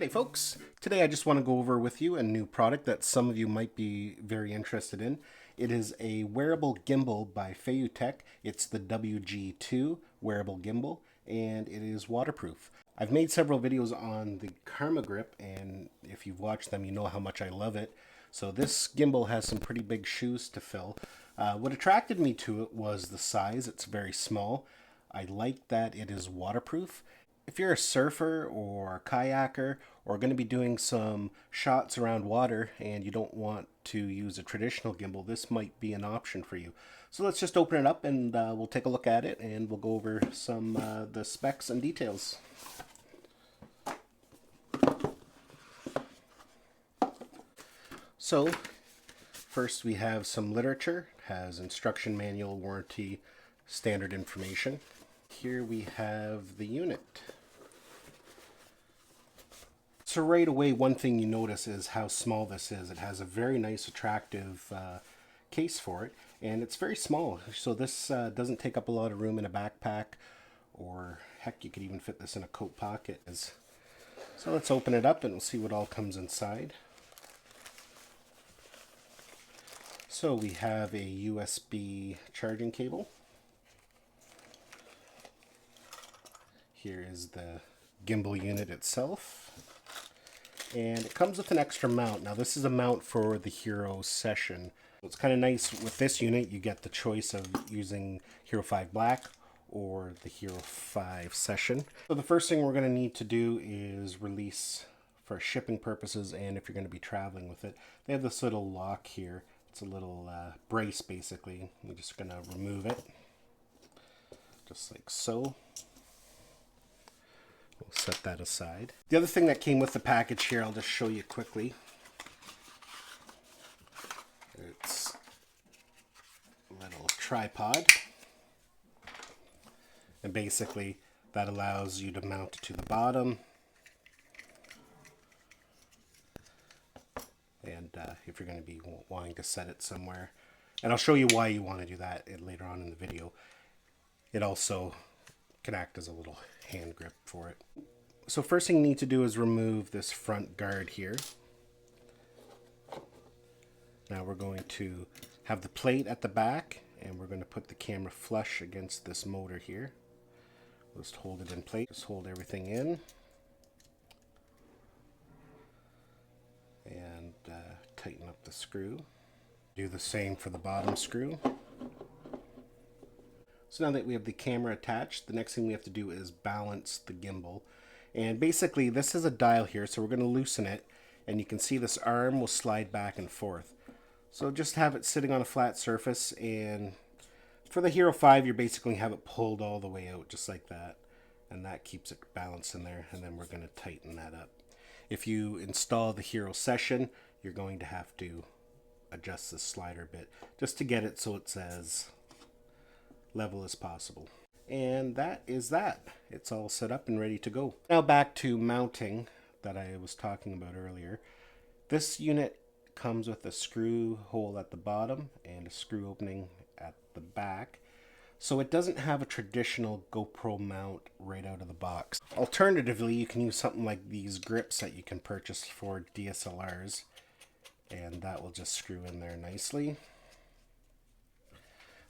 G'day folks! Today I just want to go over with you a new product that some of you might be very interested in. It is a wearable gimbal by Feiyu Tech. It's the WG2 wearable gimbal and it is waterproof. I've made several videos on the Karma Grip, and if you've watched them you know how much I love it. So this gimbal has some pretty big shoes to fill. What attracted me to it was the size. It's very small. I like that it is waterproof. If you're a surfer or a kayaker or going to be doing some shots around water and you don't want to use a traditional gimbal, this might be an option for you. So let's just open it up and we'll take a look at it and we'll go over some the specs and details. So first we have some literature. It has instruction manual, warranty, standard information. Here we have the unit. So right away, one thing you notice is how small this is. It has a very nice, attractive case for it, and it's very small. So this doesn't take up a lot of room in a backpack, or heck, you could even fit this in a coat pocket. So let's open it up and we'll see what all comes inside. So we have a USB charging cable. Here is the gimbal unit itself. And it comes with an extra mount. Now this is a mount for the Hero Session. It's kind of nice with this unit. You get the choice of using Hero 5 Black or the Hero 5 Session. So the first thing we're going to need to do is release for shipping purposes, and if you're going to be traveling with it. They have this little lock here. It's a little brace basically. I'm just going to remove it. Just like so. We'll set that aside. The other thing that came with the package here, I'll just show you quickly. It's a little tripod. And basically that allows you to mount it to the bottom. And if you're going to be wanting to set it somewhere. And I'll show you why you want to do that later on in the video. It also can act as a little hand grip for it. So first thing you need to do is remove this front guard here. Now we're going to have the plate at the back, and we're going to put the camera flush against this motor here. We'll just hold it in place, just hold everything in. And tighten up the screw. Do the same for the bottom screw. So now that we have the camera attached, the next thing we have to do is balance the gimbal. And basically this is a dial here, so we're going to loosen it, and you can see this arm will slide back and forth. So just have it sitting on a flat surface, and for the Hero 5 you basically have it pulled all the way out just like that, and that keeps it balanced in there, and then we're going to tighten that up. If you install the Hero Session, you're going to have to adjust the slider a bit just to get it so it's as level as possible. And that is that. It's all set up and ready to go. Now back to mounting that I was talking about earlier. This unit comes with a screw hole at the bottom and a screw opening at the back. So it doesn't have a traditional GoPro mount right out of the box. Alternatively, you can use something like these grips that you can purchase for DSLRs, and that will just screw in there nicely.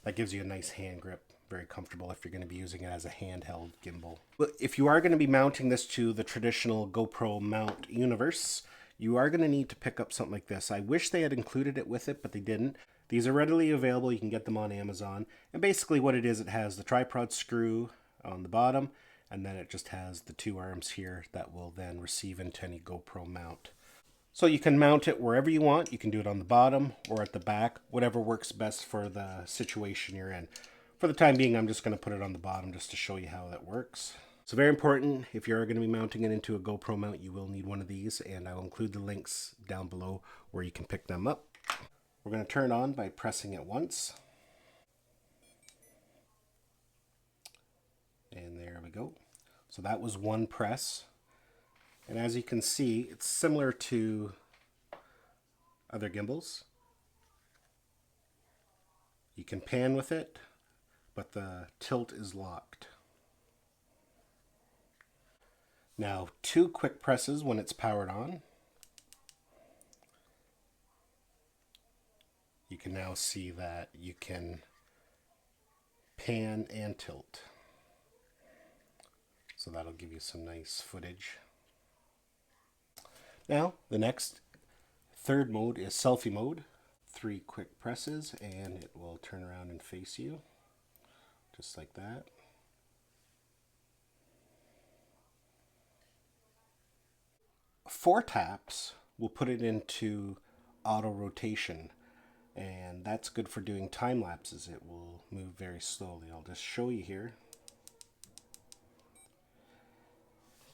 That gives you a nice hand grip, very comfortable if you're going to be using it as a handheld gimbal. But if you are going to be mounting this to the traditional GoPro mount universe, you are going to need to pick up something like this. I wish they had included it with it, but they didn't. These are readily available. You can get them on Amazon. And basically what it is, it has the tripod screw on the bottom, and then it just has the two arms here that will then receive into any GoPro mount. So you can mount it wherever you want. You can do it on the bottom or at the back, whatever works best for the situation you're in. For the time being, I'm just going to put it on the bottom just to show you how that works. So very important, if you're going to be mounting it into a GoPro mount, you will need one of these, and I will include the links down below where you can pick them up. We're going to turn on by pressing it once. And there we go. So that was one press. And as you can see, it's similar to other gimbals. You can pan with it, but the tilt is locked. Now 2 quick presses when it's powered on. You can now see that you can pan and tilt. So that'll give you some nice footage. Now the next third mode is selfie mode. 3 quick presses and it will turn around and face you, just like that. Four taps will put it into auto rotation, and that's good for doing time lapses. It will move very slowly. I'll just show you here.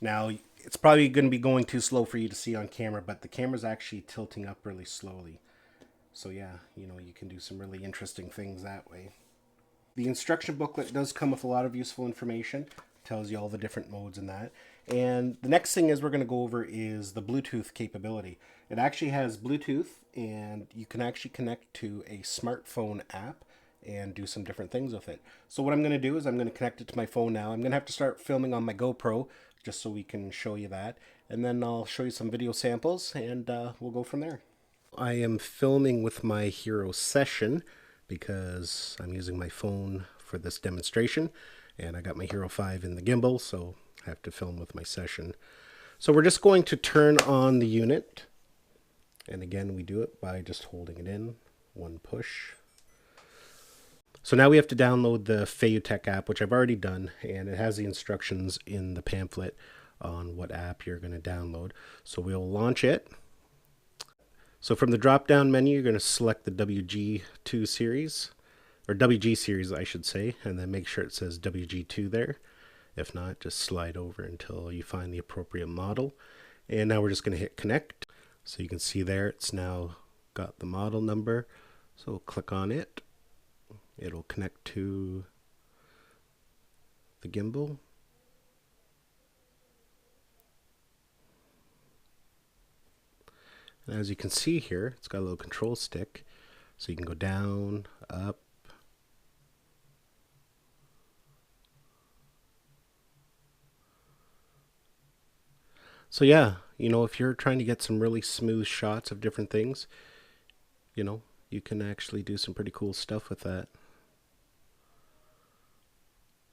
Now it's probably going to be going too slow for you to see on camera, but the camera's actually tilting up really slowly. So yeah, you can do some really interesting things that way. The instruction booklet does come with a lot of useful information. Tells you all the different modes and that. And the next thing is we're going to go over is the Bluetooth capability. It actually has Bluetooth, and you can actually connect to a smartphone app and do some different things with it. So what I'm going to do is I'm going to connect it to my phone now. I'm going to have to start filming on my GoPro just so we can show you that. And then I'll show you some video samples and we'll go from there. I am filming with my Hero Session because I'm using my phone for this demonstration, and I got my Hero 5 in the gimbal, so I have to film with my Session. So we're just going to turn on the unit, and again we do it by just holding it in, one push. So now we have to download the Feiyu Tech app, which I've already done, and it has the instructions in the pamphlet on what app you're going to download. So we'll launch it. So from the drop-down menu, you're going to select the WG2 series, or WG series, I should say, and then make sure it says WG2 there. If not, just slide over until you find the appropriate model. And now we're just going to hit connect. So you can see there, it's now got the model number. So we'll click on it. It'll connect to the gimbal. And as you can see here, it's got a little control stick, so you can go down, up. So yeah, if you're trying to get some really smooth shots of different things, you can actually do some pretty cool stuff with that.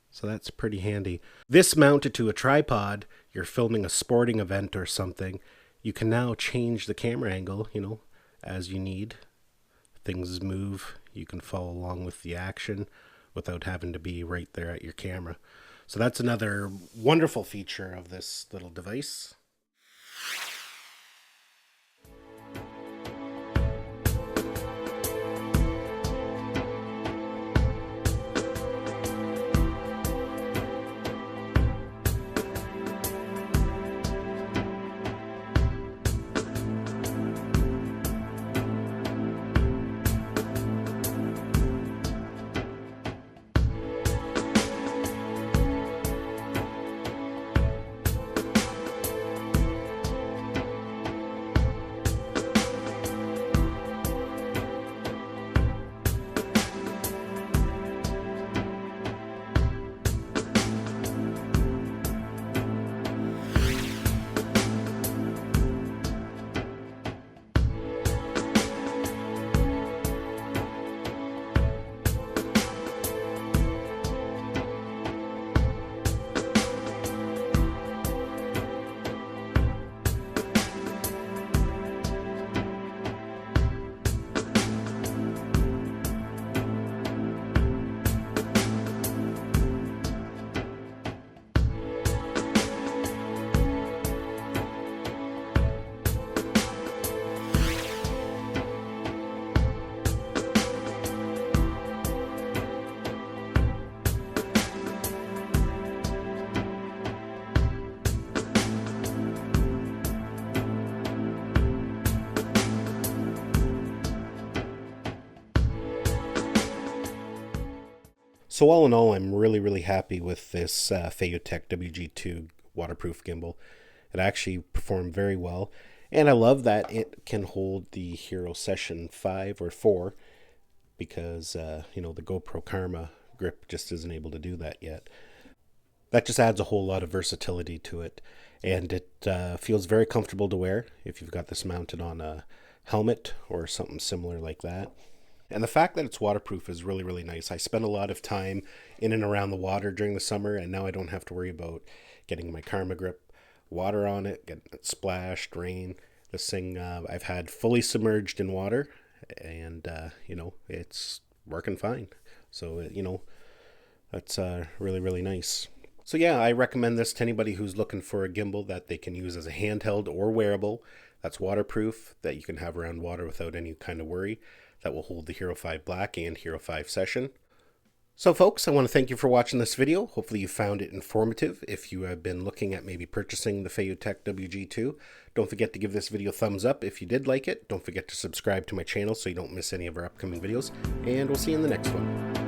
So that's pretty handy. This mounted to a tripod, you're filming a sporting event or something, you can now change the camera angle, as you need. Things move, you can follow along with the action without having to be right there at your camera. So that's another wonderful feature of this little device. So all in all, I'm really happy with this Feiyu Tech WG2 waterproof gimbal. It actually performed very well, and I love that it can hold the Hero Session 5 or 4 because the GoPro Karma grip just isn't able to do that yet. that just adds a whole lot of versatility to it. And it feels very comfortable to wear if you've got this mounted on a helmet or something similar like that. And the fact that it's waterproof is really, really nice. I spent a lot of time in and around the water during the summer, and now I don't have to worry about getting my Karma Grip water on it, getting it splashed, rain. This thing I've had fully submerged in water, and it's working fine. So that's really, really nice. So yeah, I recommend this to anybody who's looking for a gimbal that they can use as a handheld or wearable, that's waterproof, that you can have around water without any kind of worry, that will hold the Hero 5 Black and Hero 5 Session. So folks, I want to thank you for watching this video. Hopefully you found it informative. If you have been looking at maybe purchasing the Feiyu Tech WG2, don't forget to give this video a thumbs up if you did like it. Don't forget to subscribe to my channel so you don't miss any of our upcoming videos, and we'll see you in the next one.